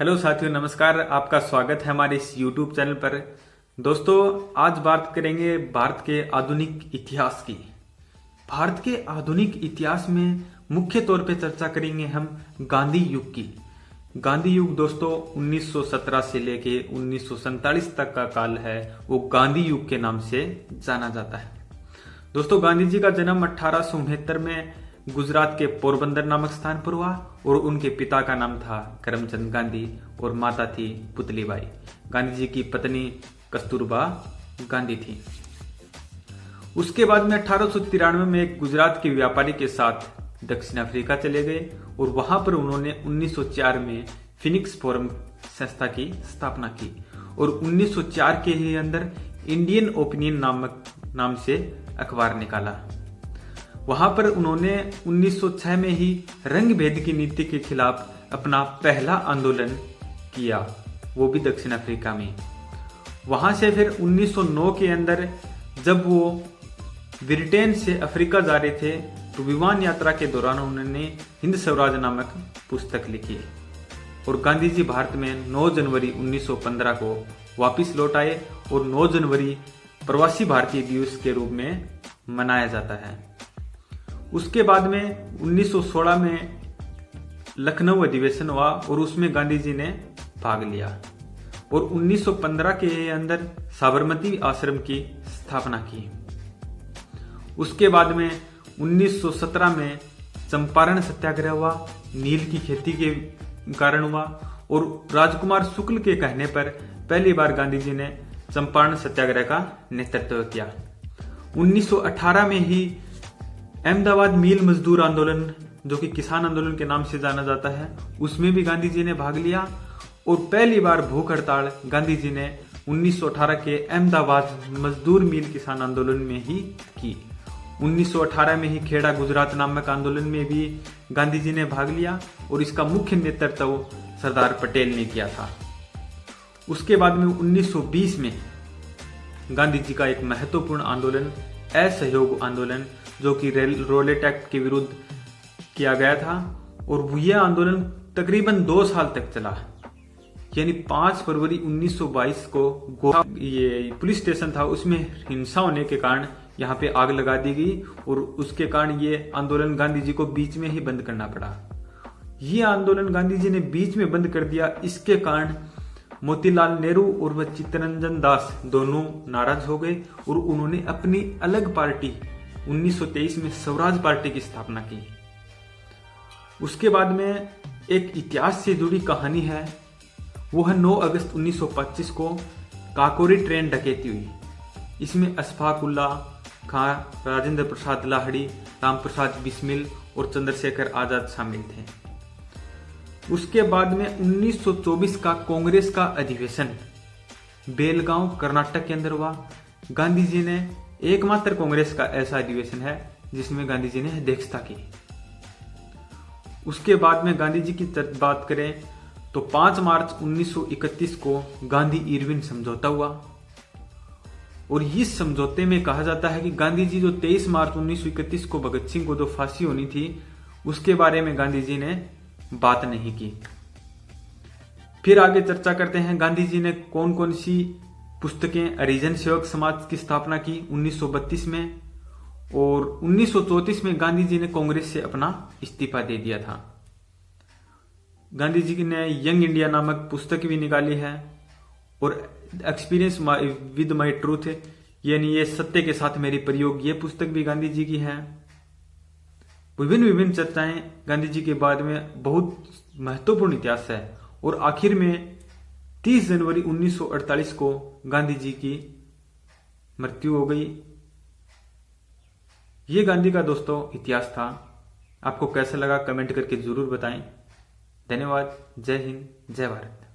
Hello साथियों, नमस्कार। आपका स्वागत है हमारे इस YouTube चैनल पर। दोस्तों, आज बात करेंगे भारत के आधुनिक इतिहास की। भारत के आधुनिक इतिहास में मुख्य तौर पे चर्चा करेंगे हम गांधी युग की। गांधी युग दोस्तों 1917 से लेके 1947 तक का काल है, वो गांधी युग के नाम से जाना जाता है। दोस्तों, गांधी जी का जन्म 1869 में गुजरात के पोरबंदर नामक स्थान पर हुआ और उनके पिता का नाम था करमचंद गांधी और माता थी पुतलीबाई। गांधी जी की पत्नी कस्तूरबा गांधी थी। उसके बाद में 1893 में एक गुजरात के व्यापारी के साथ दक्षिण अफ्रीका चले गए और वहां पर उन्होंने 1904 में फिनिक्स फोरम संस्था की स्थापना की और 1904 के ही अंदर इंडियन ओपिनियन नाम से अखबार निकाला। वहां पर उन्होंने 1906 में ही रंग भेद की नीति के खिलाफ अपना पहला आंदोलन किया, वो भी दक्षिण अफ्रीका में। वहां से फिर 1909 के अंदर जब वो ब्रिटेन से अफ्रीका जा रहे थे तो विमान यात्रा के दौरान उन्होंने हिंद स्वराज नामक पुस्तक लिखी और गांधी जी भारत में 9 जनवरी 1915 को वापिस लौट आए और 9 जनवरी प्रवासी भारतीय दिवस के रूप में मनाया जाता है। उसके बाद में 1916 में लखनऊ अधिवेशन हुआ और उसमें गांधी जी ने भाग लिया और 1915 के अंदर साबरमती आश्रम की स्थापना की। उसके बाद में 1917 में चंपारण सत्याग्रह हुआ, नील की खेती के कारण हुआ और राजकुमार शुक्ल के कहने पर पहली बार गांधी जी ने चंपारण सत्याग्रह का नेतृत्व किया। 1918 में ही अहमदाबाद मिल मजदूर आंदोलन, जो कि किसान आंदोलन के नाम से जाना जाता है, उसमें भी गांधी जी ने भाग लिया और पहली बार भूख हड़ताल गांधी जी ने 1918 के अहमदाबाद मजदूर मिल किसान आंदोलन में ही की। 1918 में ही खेड़ा गुजरात नामक आंदोलन में भी गांधी जी ने भाग लिया और इसका मुख्य नेतृत्व सरदार पटेल ने किया था। उसके बाद में 1920 में गांधी जी का एक महत्वपूर्ण आंदोलन असहयोग आंदोलन, जो कि रॉलेट एक्ट के विरुद्ध किया गया था और यह आंदोलन तकरीबन 2 साल तक चला। यानी 5 फरवरी 1922 को गोवा ये पुलिस स्टेशन था, उसमें हिंसा होने के कारण यहाँ पे आग लगा दी गई और उसके कारण ये आंदोलन गांधी जी को बीच में ही बंद करना पड़ा। ये आंदोलन गांधी जी ने बीच में बंद कर दिया। इसके कारण मोतीलाल नेहरू और वह चित्तरंजन दास दोनों नाराज हो गए और उन्होंने अपनी अलग पार्टी 1923 में स्वराज पार्टी की स्थापना की। उसके बाद में एक इतिहास से जुड़ी कहानी है, वो है 9 अगस्त 1925 को काकोरी ट्रेन डकैती हुई। इसमें अशफाक उल्लाह खां, राजेंद्र प्रसाद लाहिड़ी, राम प्रसाद बिस्मिल और चंद्रशेखर आजाद शामिल थे। उसके बाद में 1924 का कांग्रेस का अधिवेशन बेलगांव कर्नाटक के अंदर हुआ। गांधी जी ने एकमात्र कांग्रेस का ऐसा अधिवेशन है जिसमें गांधी जी ने अध्यक्षता की। उसके बाद में गांधी जी की बात करें तो 5 मार्च 1931 को गांधी इरविन समझौता हुआ और इस समझौते में कहा जाता है कि गांधी जी जो 23 मार्च 1931 को भगत सिंह को जो फांसी होनी थी उसके बारे में गांधी जी ने बात नहीं की। फिर आगे चर्चा करते हैं गांधी जी ने कौन कौन सी पुस्तकें हरिजन सेवक समाज की स्थापना की 1932 में और 1934 में गांधी जी ने कांग्रेस से अपना इस्तीफा दे दिया था। गांधी जी ने यंग इंडिया नामक पुस्तक भी निकाली है और एक्सपीरियंस विद माई ट्रूथ, यानी ये सत्य के साथ मेरी प्रयोग, ये पुस्तक भी गांधी जी की है। विभिन्न चर्चाएं गांधी जी के बाद में बहुत महत्वपूर्ण इतिहास है और आखिर में 30 जनवरी 1948 को गांधी जी की मृत्यु हो गई। ये गांधी का दोस्तों इतिहास था। आपको कैसा लगा कमेंट करके जरूर बताएं। धन्यवाद। जय हिंद, जय भारत।